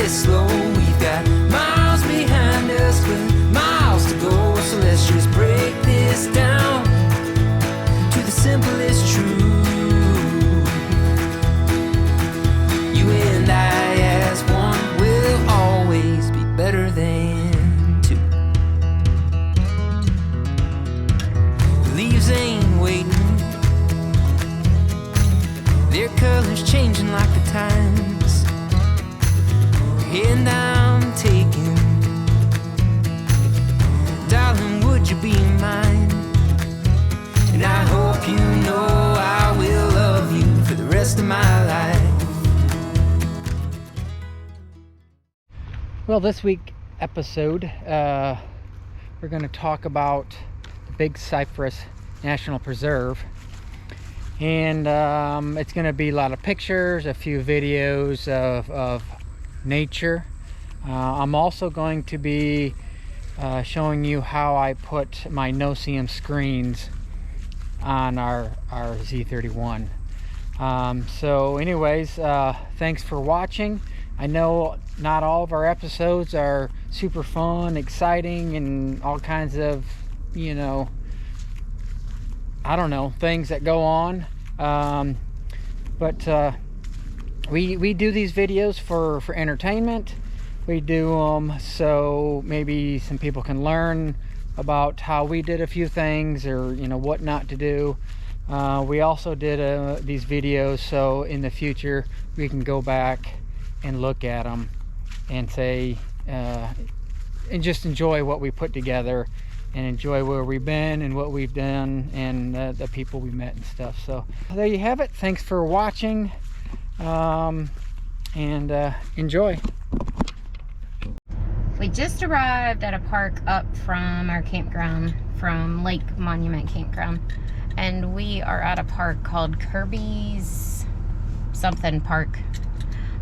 it slow. We've got miles behind us, but miles to go. So let's just break this down to the simplest truth. You and I as one will always be better than two. The leaves ain't waiting, their colors changing like the times. And I'm taking, darling, would you be mine? And I hope you know I will love you for the rest of my life. Well, this week episode, we're going to talk about the Big Cypress National Preserve. And it's going to be a lot of pictures, a few videos of nature. I'm also going to be showing you how I put my no-seam screens on our Z31. So anyways, thanks for watching. I know not all of our episodes are super fun, exciting, and all kinds of, you know, I don't know, things that go on. But we do these videos for entertainment. We do them so maybe some people can learn about how we did a few things, or you know, what not to do. We also did these videos so in the future we can go back and look at them and say and just enjoy what we put together, and enjoy where we've been and what we've done, and the people we met and stuff. So there you have it. Thanks for watching, and enjoy. We just arrived at a park up from our campground, from Lake Monument Campground, and we are at a park called Kirby's something park.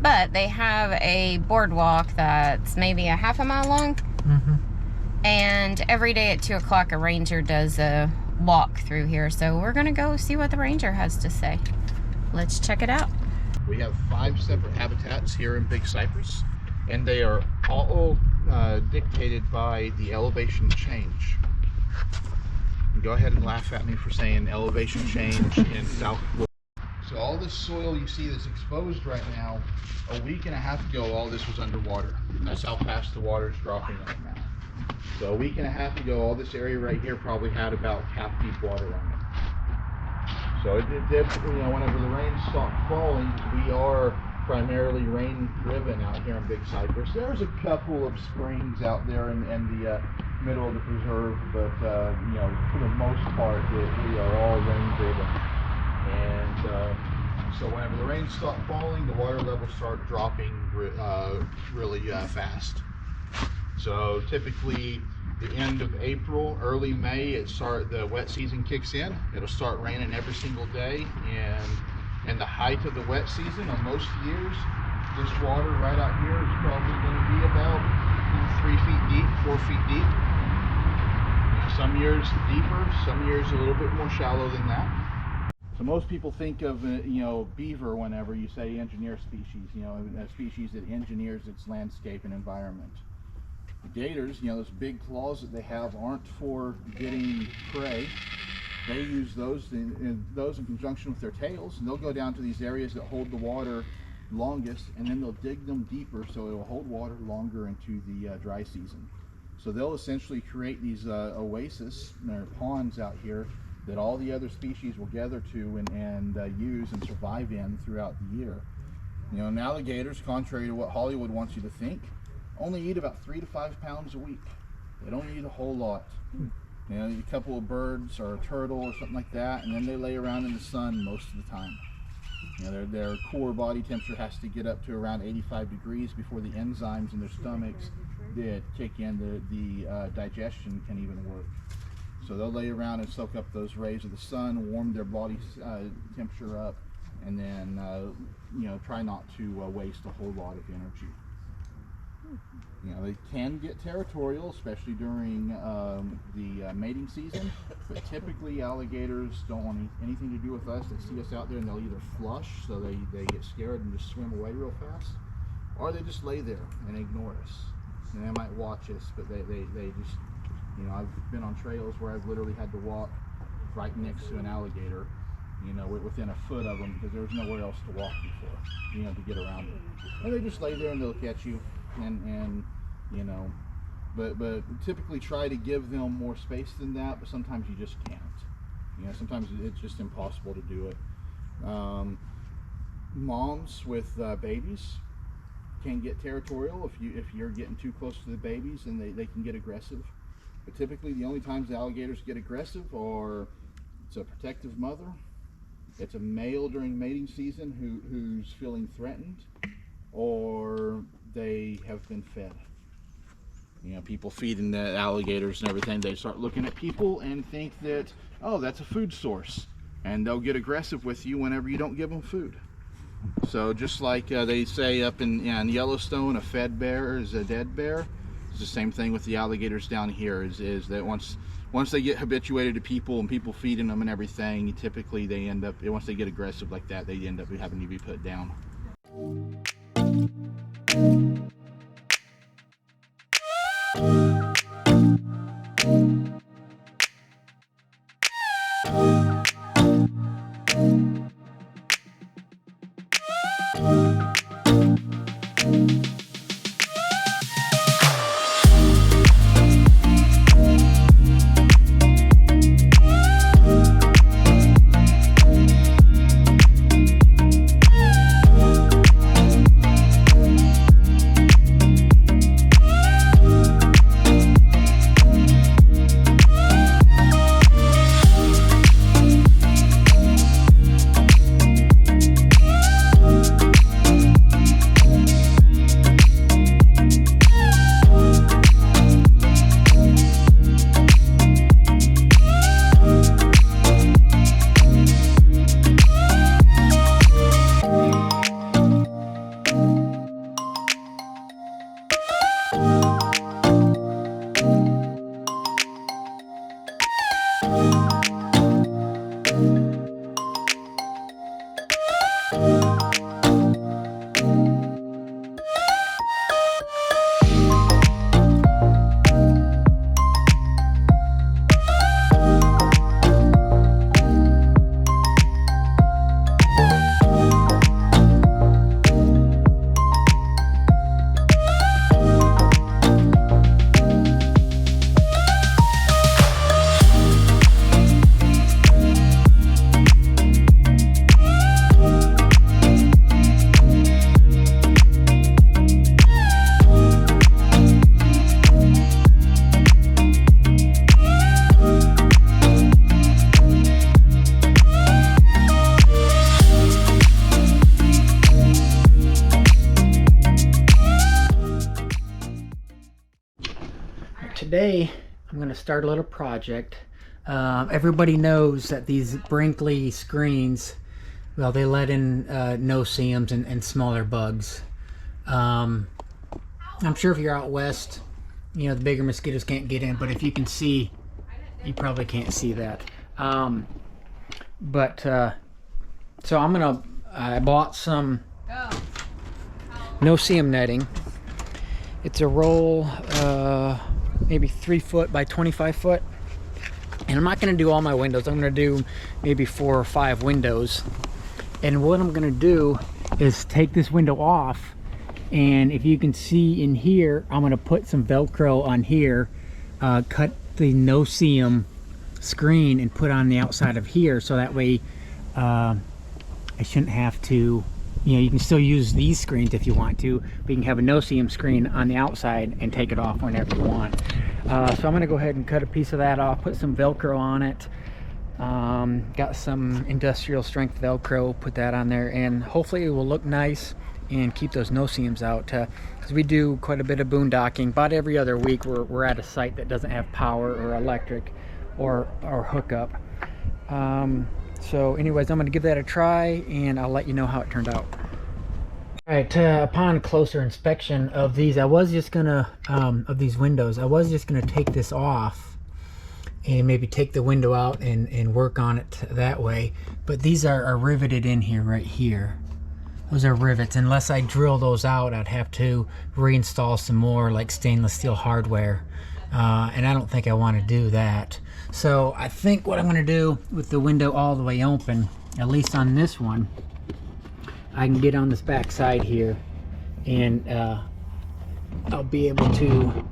But they have a boardwalk that's maybe a half a mile long. And every day at 2 o'clock, a ranger does a walk through here. So we're gonna go see what the ranger has to say. Let's check it out. We have 5 separate habitats here in Big Cypress, and they are all dictated by the elevation change. Go ahead and laugh at me for saying elevation change in South Florida. So all this soil you see that's exposed right now, a week and a half ago, all this was underwater. That's how fast the water is dropping right now. So a week and a half ago, all this area right here probably had about half deep water on it. So it did, you know, whenever the rain stopped falling, we are primarily rain driven out here in Big Cypress. There's a couple of springs out there in the middle of the preserve, but you know, for the most part, we are all rain driven. And so whenever the rain stopped falling, the water levels start dropping really fast. So typically the end of April, early May, the wet season kicks in. It'll start raining every single day, and the height of the wet season on most years, this water right out here is probably going to be about 3 feet deep, 4 feet deep. Some years deeper, some years a little bit more shallow than that. So most people think of, you know, beaver whenever you say engineer species, you know, a species that engineers its landscape and environment. The gators, you know, those big claws that they have aren't for getting prey. They use those in conjunction with their tails, and they'll go down to these areas that hold the water longest, and then they'll dig them deeper so it will hold water longer into the dry season. So they'll essentially create these oases, or ponds out here, that all the other species will gather to and use and survive in throughout the year. You know, and alligators, contrary to what Hollywood wants you to think, only eat about 3 to 5 pounds a week. They don't eat a whole lot. You know, a couple of birds or a turtle or something like that, and then they lay around in the sun most of the time. You know, their core body temperature has to get up to around 85 degrees before the enzymes in their stomachs that kick in, the digestion can even work. So they'll lay around and soak up those rays of the sun, warm their body temperature up, and then you know, try not to waste a whole lot of energy. You know, they can get territorial, especially during the mating season, but typically alligators don't want anything to do with us. They see us out there and they'll either flush, so they get scared and just swim away real fast, or they just lay there and ignore us. And they might watch us, but they just, you know, I've been on trails where I've literally had to walk right next to an alligator, you know, within a foot of them, because there was nowhere else to walk before, you know, to get around them. And they just lay there and they look at you, and you know, but typically try to give them more space than that, but sometimes you just can't. You know, sometimes it's just impossible to do it. Moms with babies can get territorial if you're getting too close to the babies, and they can get aggressive. But typically the only times the alligators get aggressive are it's a protective mother, it's a male during mating season who's feeling threatened, or they have been fed. You know, people feeding the alligators and everything, they start looking at people and think that, oh, that's a food source, and they'll get aggressive with you whenever you don't give them food. So just like they say up in Yellowstone, a fed bear is a dead bear. It's the same thing with the alligators down here. Is that once they get habituated to people and people feeding them and everything, typically they end up, once they get aggressive like that, they end up having to be put down. Today I'm going to start a little project. Everybody knows that these Brinkley screens, well, they let in no-see-ums and smaller bugs. I'm sure if you're out west, you know, the bigger mosquitoes can't get in, but if you can see, you probably can't see that. So I bought some no-see-um netting. It's a roll, maybe 3 foot by 25 foot. And I'm not going to do all my windows. I'm going to do maybe 4 or 5 windows. And what I'm going to do is take this window off. And if you can see in here, I'm going to put some Velcro on here, cut the no-see-um screen and put on the outside of here. So that way I shouldn't have to, you know, you can still use these screens if you want to, but you can have a no-see-um screen on the outside and take it off whenever you want. So I'm going to go ahead and cut a piece of that off, put some Velcro on it. Got some industrial strength Velcro, put that on there, and hopefully it will look nice and keep those no-see-ums out, because we do quite a bit of boondocking. About every other week we're at a site that doesn't have power or electric or hookup. So anyways, I'm going to give that a try and I'll let you know how it turned out. Alright, upon closer inspection of these, I was just gonna, of these windows, I was just gonna take this off and maybe take the window out and work on it that way. But these are riveted in here, right here. Those are rivets. Unless I drill those out, I'd have to reinstall some more like stainless steel hardware. And I don't think I want to do that. So I think what I'm going to do with the window all the way open, at least on this one, I can get on this back side here and I'll be able to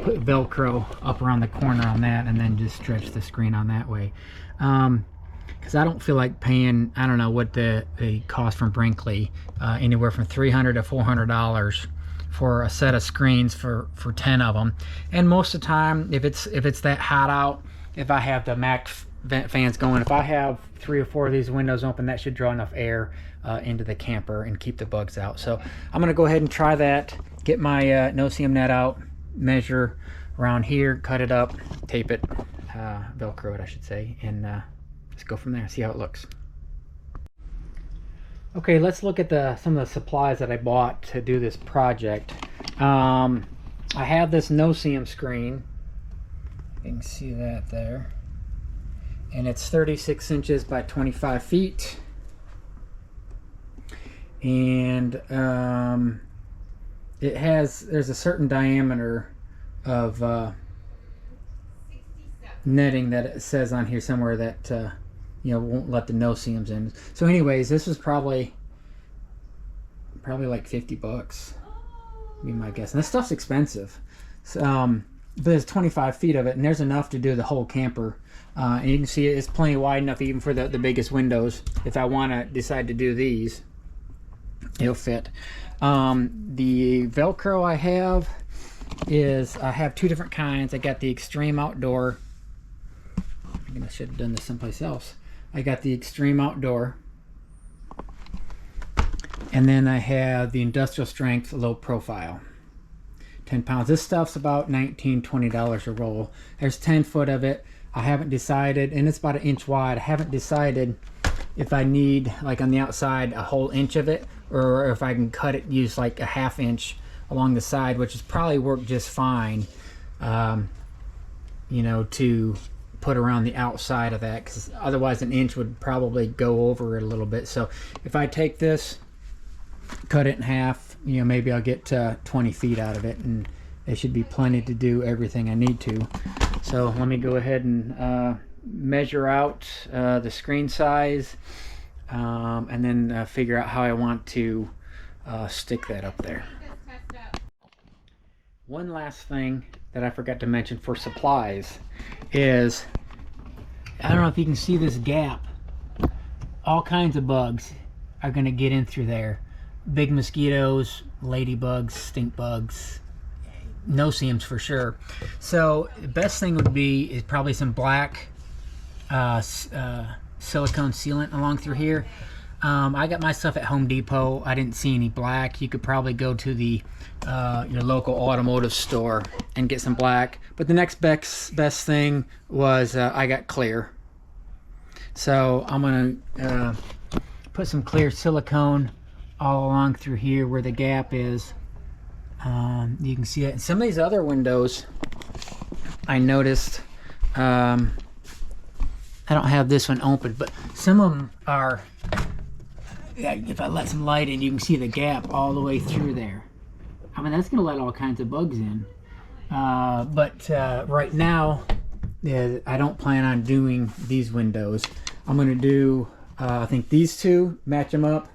put Velcro up around the corner on that and then just stretch the screen on that way. Because I don't feel like paying, I don't know what the cost from Brinkley, anywhere from $300 to $400 for a set of screens for 10 of them. And most of the time, if it's that hot out, if I have the max vent fans going, if I have 3 or 4 of these windows open, that should draw enough air into the camper and keep the bugs out. So I'm gonna go ahead and try that, get my no-seam net out, measure around here, cut it up, tape it, Velcro it I should say, and let's go from there, see how it looks. Okay, let's look at some of the supplies that I bought to do this project. I have this no-seam screen. You can see that there. And it's 36 inches by 25 feet. And there's a certain diameter of netting that it says on here somewhere that won't let the no-seams in. So anyways, this was probably like 50 bucks, be my guess. And this stuff's expensive. So, but there's 25 feet of it, and there's enough to do the whole camper. And you can see it's plenty wide enough even for the biggest windows. If I want to decide to do these, it'll fit. The Velcro I have I have 2 different kinds. I got the Extreme Outdoor. I should have done this someplace else. I got the Extreme Outdoor, and then I have the Industrial Strength Low Profile, 10 pounds. This stuff's about $19–20 a roll. There's 10 foot of it. I haven't decided, and it's about 1 inch wide. I haven't decided if I need, like on the outside, a whole inch of it, or if I can cut it, use like a 1/2 inch along the side, which is probably work just fine, to put around the outside of that, because otherwise 1 inch would probably go over it a little bit. So if I take this, cut it in half, maybe I'll get 20 feet out of it, and it should be plenty to do everything I need to. So let me go ahead and measure out the screen size, and then figure out how I want to stick that up there. One last thing that I forgot to mention for supplies is, I don't know if you can see this gap. All kinds of bugs are going to get in through there. Big mosquitoes, ladybugs, stink bugs, no-seams for sure. So the best thing would be is probably some black silicone sealant along through here. I got my stuff at Home Depot. I didn't see any black. You could probably go to your local automotive store and get some black. But the next best thing was I got clear. So I'm gonna put some clear silicone all along through here where the gap is. You can see it. Some of these other windows, I noticed, I don't have this one open, but some of them are, if I let some light in, you can see the gap all the way through there. I mean, that's going to let all kinds of bugs in. But right now, I don't plan on doing these windows. I'm going to do, I think these 2, match them up,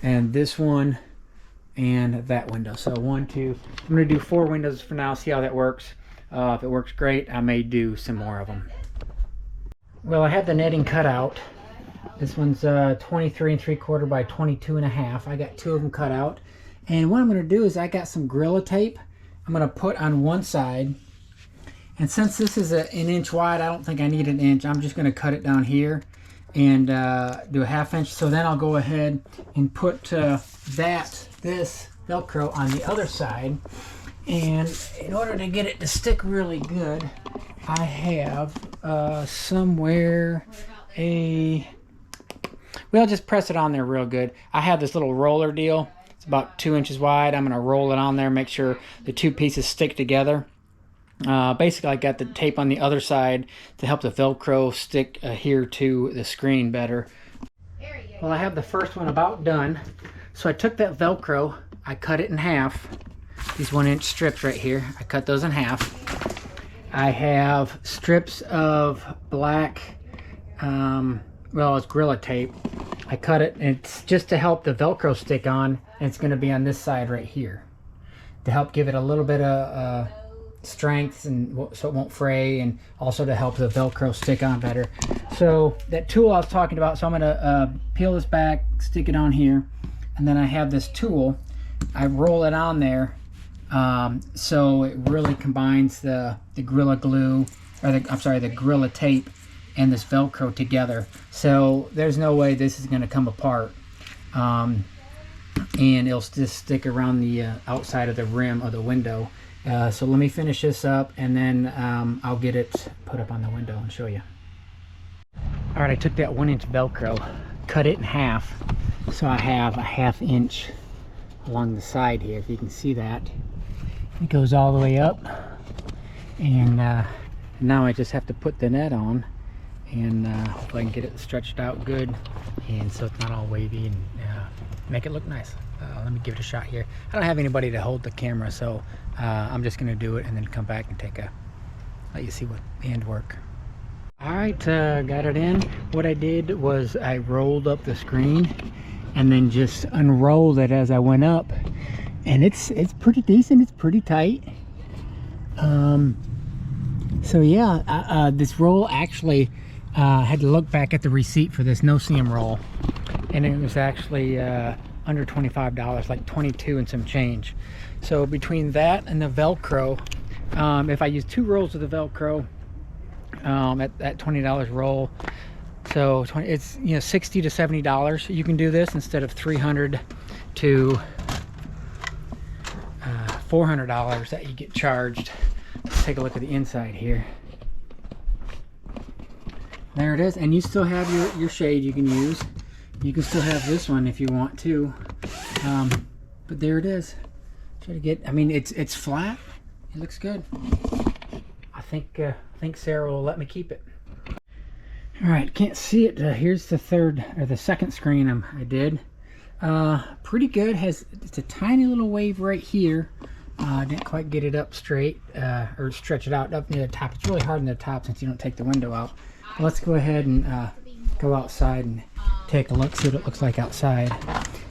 and this one, and that window. So 1, 2, I'm going to do 4 windows for now, see how that works. If it works great, I may do some more of them. Well, I had the netting cut out. This one's 23 3/4 by 22.5. I got 2 of them cut out. And what I'm going to do is I got some Gorilla Tape I'm going to put on one side. And since this is an inch wide, I don't think I need an inch. I'm just going to cut it down here and do a 1/2 inch. So then I'll go ahead and put this Velcro on the other side. And in order to get it to stick really good, I have somewhere well, just press it on there real good. I have this little roller deal. It's about 2 inches wide. I'm going to roll it on there, make sure the 2 pieces stick together. Basically, I got the tape on the other side to help the Velcro stick here to the screen better. Well, I have the first one about done. So I took that Velcro, I cut it in half. These 1-inch strips right here, I cut those in half. I have strips of black, well, it's Gorilla Tape. I cut it, and it's just to help the Velcro stick on, and it's going to be on this side right here to help give it a little bit of strength, and so it won't fray, and also to help the Velcro stick on better. So that tool I was talking about, so I'm going to peel this back, stick it on here, and then I have this tool. I roll it on there, so it really combines the Gorilla Glue, or the Gorilla Tape and this Velcro together. So there's no way this is going to come apart, and it'll just stick around the outside of the rim of the window. So let me finish this up, and then I'll get it put up on the window and show you. All right, I took that 1-inch Velcro, cut it in half, so I have a 1/2 inch along the side here, if you can see that. It goes all the way up, and now I just have to put the net on, and hopefully I can get it stretched out good, and so it's not all wavy, and make it look nice. Let me give it a shot here. I don't have anybody to hold the camera, so I'm just gonna do it and then come back and let you see what the end work. All right, got it in. What I did was I rolled up the screen and then just unrolled it as I went up, and it's pretty decent. It's pretty tight. So yeah, this roll actually had to look back at the receipt for this no-seam roll, and it was actually under $25, like 22 and some change. So between that and the Velcro, if I use 2 rolls of the Velcro at $20 roll, so it's, you know, $60 to $70 you can do this instead of $300 to $400 that you get charged. Let's take a look at the inside here. There it is, and you still have your shade you can use. You can still have this one if you want to, but there it is. Try to get, I mean, it's flat. It looks good. I think Sarah will let me keep it. All right, can't see it. Here's the second screen I did. Pretty good. It's a tiny little wave right here. Didn't quite get it up straight, or stretch it out up near the top. It's really hard in the top since you don't take the window out. Let's go ahead and go outside and take a look, see what it looks like outside.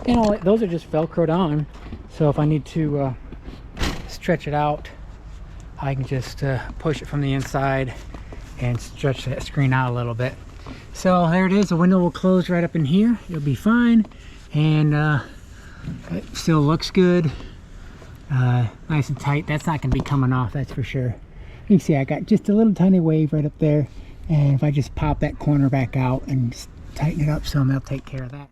You know, those are just Velcroed on, so if I need to stretch it out, I can just push it from the inside and stretch that screen out a little bit. So there it is. The window will close right up in here. It'll be fine, and it still looks good. Nice and tight. That's not going to be coming off, that's for sure. You can see I got just a little tiny wave right up there, and if I just pop that corner back out and just tighten it up some, that'll take care of that.